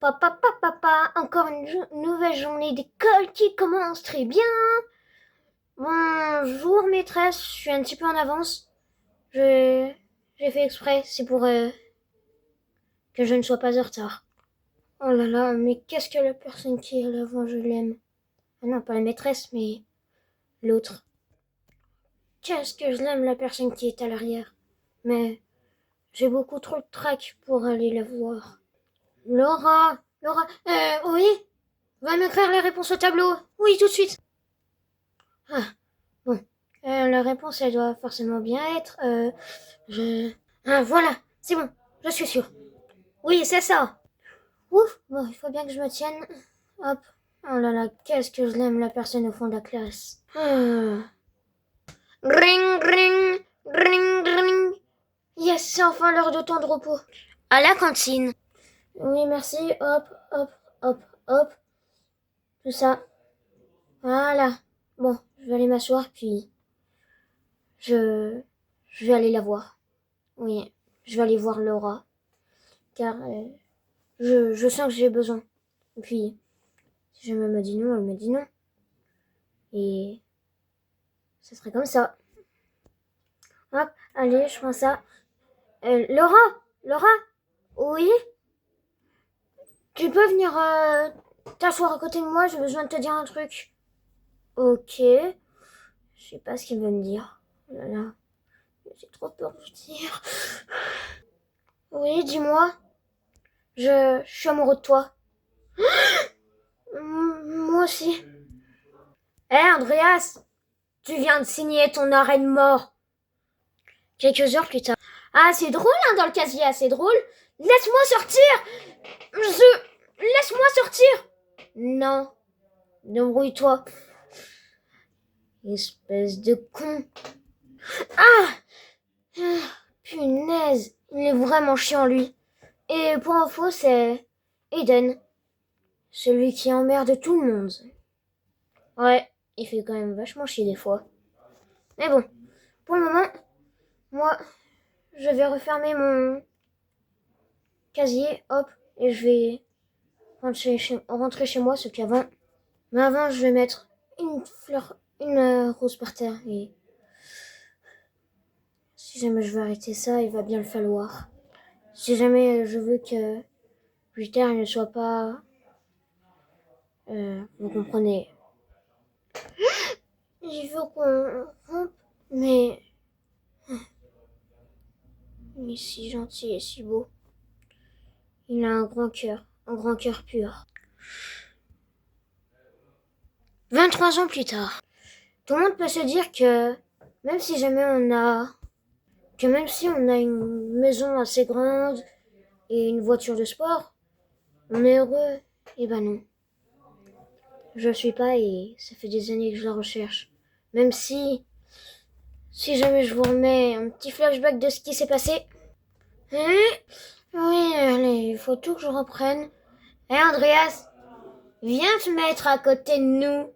Papa, papa, papa, encore une nouvelle journée d'école qui commence très bien. Bonjour maîtresse, je suis un petit peu en avance. Je j'ai fait exprès, c'est pour que je ne sois pas en retard. Oh là là, mais qu'est-ce que la personne qui est à l'avant, je l'aime. Ah non, pas la maîtresse, mais l'autre. Qu'est-ce que je l'aime la personne qui est à l'arrière. Mais j'ai beaucoup trop de trac pour aller la voir. Laura, oui, va m'écrire les réponses au tableau. Oui, tout de suite. Ah, bon. La réponse, elle doit forcément bien être, Ah, voilà, c'est bon, je suis sûre. Oui, c'est ça. Ouf, bon, il faut bien que je me tienne. Hop. Oh là là, qu'est-ce que je l'aime, la personne au fond de la classe. Ring, ring, ring, ring. Yes, c'est enfin l'heure de temps de repos. À la cantine. Oui, merci. Hop, hop, hop, hop. Tout ça. Voilà. Bon, je vais aller m'asseoir, puis je, je vais aller la voir. Oui, je vais aller voir Laura, car je sens que j'ai besoin. Et puis, si jamais elle me dit non, elle me dit non. Et ce serait comme ça. Hop, allez, je prends ça. Laura, oui, tu peux venir t'asseoir à côté de moi, j'ai besoin de te dire un truc. Ok, je sais pas ce qu'il veut me dire. Oh là là, j'ai trop peur de lui dire. Oui, dis-moi, je suis amoureux de toi. Moi aussi. Andreas, tu viens de signer ton arrêt de mort. Quelques heures plus tard. Ah, c'est drôle, hein, dans le casier, c'est drôle. Laisse-moi sortir. Laisse-moi sortir. Non, débrouille-toi. Espèce de con. Ah, punaise, il est vraiment chiant, lui. Et pour info, c'est Eden, celui qui emmerde tout le monde. Ouais, il fait quand même vachement chier des fois. Mais bon, pour le moment, moi, je vais refermer mon casier, hop, et je vais rentrer chez moi, ce qu'avant. Mais avant, je vais mettre une fleur, une rose par terre, et si jamais je veux arrêter ça, il va bien le falloir. Si jamais je veux que plus tard, il ne soit pas... vous comprenez. Il veut qu'on rompe, mais... Il est si gentil et si beau. Il a un grand cœur pur. 23 ans plus tard. Tout le monde peut se dire que même si jamais même si on a une maison assez grande et une voiture de sport, on est heureux. Eh ben non. Je le suis pas et ça fait des années que je la recherche. Même si jamais je vous remets un petit flashback de ce qui s'est passé. Oui, allez, il faut tout que je reprenne. Andreas, viens te mettre à côté de nous.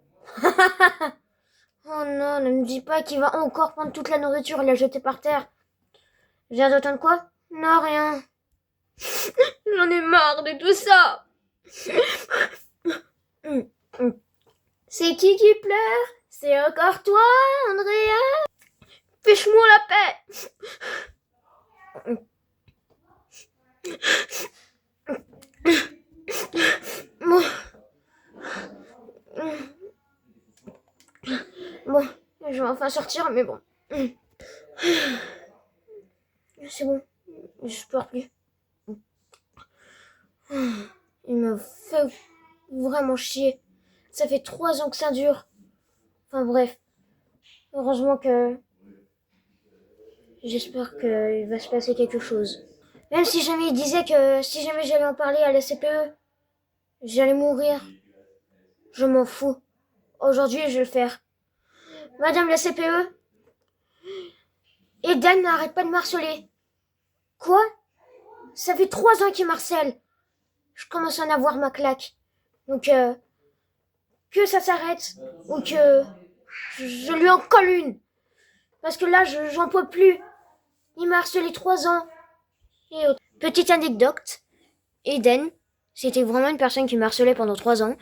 Oh non, ne me dis pas qu'il va encore prendre toute la nourriture et la jeter par terre. J'ai d'entendre quoi? Non, rien. J'en ai marre de tout ça. C'est qui pleure? C'est encore toi, Andrea? Fiche-moi la paix. Bon. Bon, je vais enfin sortir, mais bon. C'est bon, je pleure plus. Il me fait vraiment chier. Ça fait 3 ans que ça dure. Enfin bref. Heureusement que... J'espère qu'il va se passer quelque chose. Même si jamais il disait que si jamais j'allais en parler à la CPE, j'allais mourir. Je m'en fous. Aujourd'hui, je vais le faire. Madame la CPE, Eden n'arrête pas de me harceler. Quoi? Ça fait 3 ans qu'il m'harcèle. Je commence à en avoir ma claque. Donc, que ça s'arrête ou que je lui en colle une. Parce que là, j'en peux plus. Il m'a harcelé 3 ans. Et petite anecdote, Eden, C'était vraiment une personne qui me harcelait pendant 3 ans.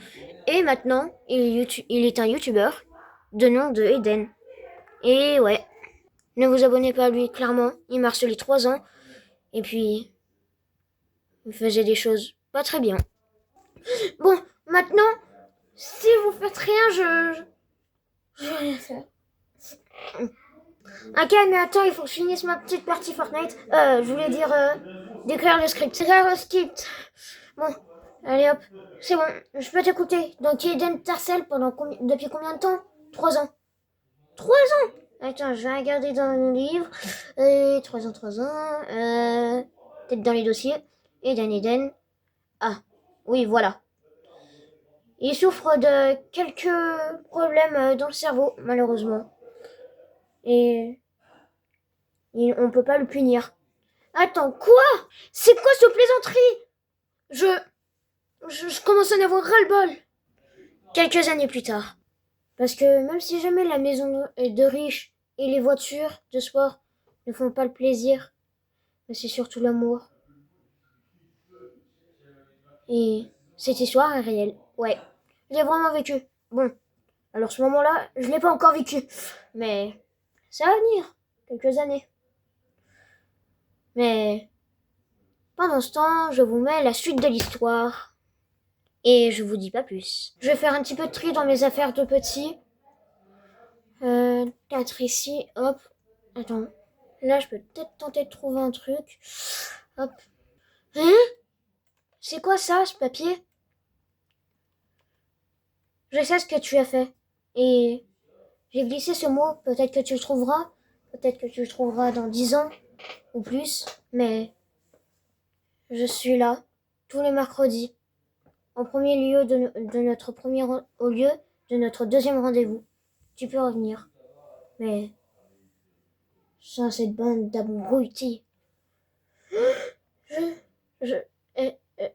Et maintenant, il est un youtubeur de nom de Eden. Et ouais, ne vous abonnez pas à lui, clairement. Il m'a harcelé 3 ans. Et puis, il faisait des choses pas très bien. Bon, maintenant, si vous faites rien, je vais rien faire. Ok, mais attends, il faut que je finisse ma petite partie Fortnite. Je voulais dire, d'écrire le script. Écrire le script. Bon, allez hop, c'est bon, je peux t'écouter. Donc, Eden t'harcèle depuis combien de temps? 3 ans. 3 ans. Attends, je vais regarder dans le livre. 3 ans, 3 ans. Peut-être dans les dossiers. Eden. Ah, oui, voilà. Il souffre de quelques problèmes dans le cerveau, malheureusement. Et on peut pas le punir. Attends, quoi? C'est quoi ce plaisanterie? Je commence à en avoir ras-le-bol. Quelques années plus tard. Parce que même si jamais la maison de riches et les voitures de sport ne font pas le plaisir, mais c'est surtout l'amour. Et cette histoire est réelle. Ouais, je l'ai vraiment vécu. Bon, alors ce moment-là, je l'ai pas encore vécu. Mais ça va venir. Quelques années. Mais pendant ce temps, je vous mets la suite de l'histoire. Et je vous dis pas plus. Je vais faire un petit peu de tri dans mes affaires de petit. 4 ici, hop. Attends. Là, je peux peut-être tenter de trouver un truc. Hop. Hein? C'est quoi ça, ce papier? Je sais ce que tu as fait. Et j'ai glissé ce mot. Peut-être que tu le trouveras. Peut-être que tu le trouveras dans 10 ans. Ou plus. Mais je suis là. Tous les mercredis. En premier lieu au lieu de notre deuxième rendez-vous. Tu peux revenir. Mais sans cette bande d'abrutis. Je... euh, euh,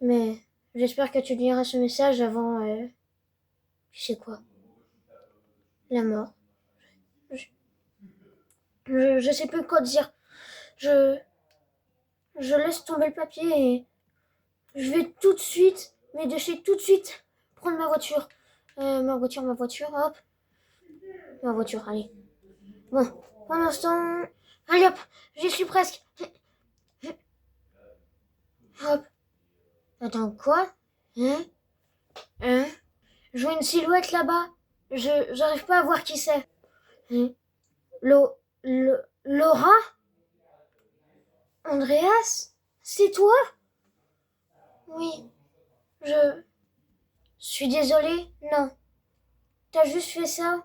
mais j'espère que tu liras ce message avant... tu sais quoi? La mort. Je sais plus quoi dire. Je... Je laisse tomber le papier et... Je vais tout de suite, mes déchets tout de suite, prendre ma voiture. Ma voiture, hop. Ma voiture, allez. Bon, pour l'instant... Allez hop, j'y suis presque. Hop. Attends, quoi? Hein? Je vois une silhouette là-bas. J'arrive pas à voir qui c'est. Hein? Laura? Andreas? C'est toi? Oui. Je suis désolée. Non. T'as juste fait ça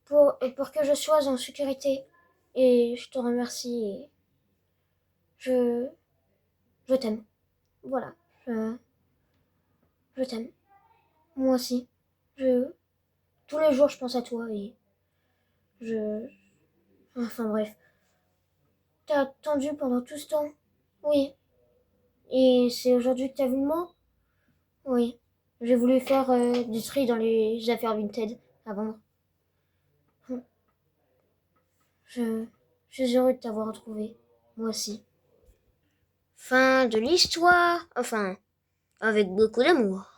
pour que je sois en sécurité. Et je te remercie. Et je t'aime. Voilà. Je t'aime. Moi aussi. Tous les jours, je pense à toi et je... Enfin bref. T'as attendu pendant tout ce temps? Oui. Et c'est aujourd'hui que t'as vu moi? Oui. J'ai voulu faire du tri dans les affaires Vinted à vendre. Je suis heureux de t'avoir retrouvé. Moi aussi. Fin de l'histoire. Enfin, avec beaucoup d'amour.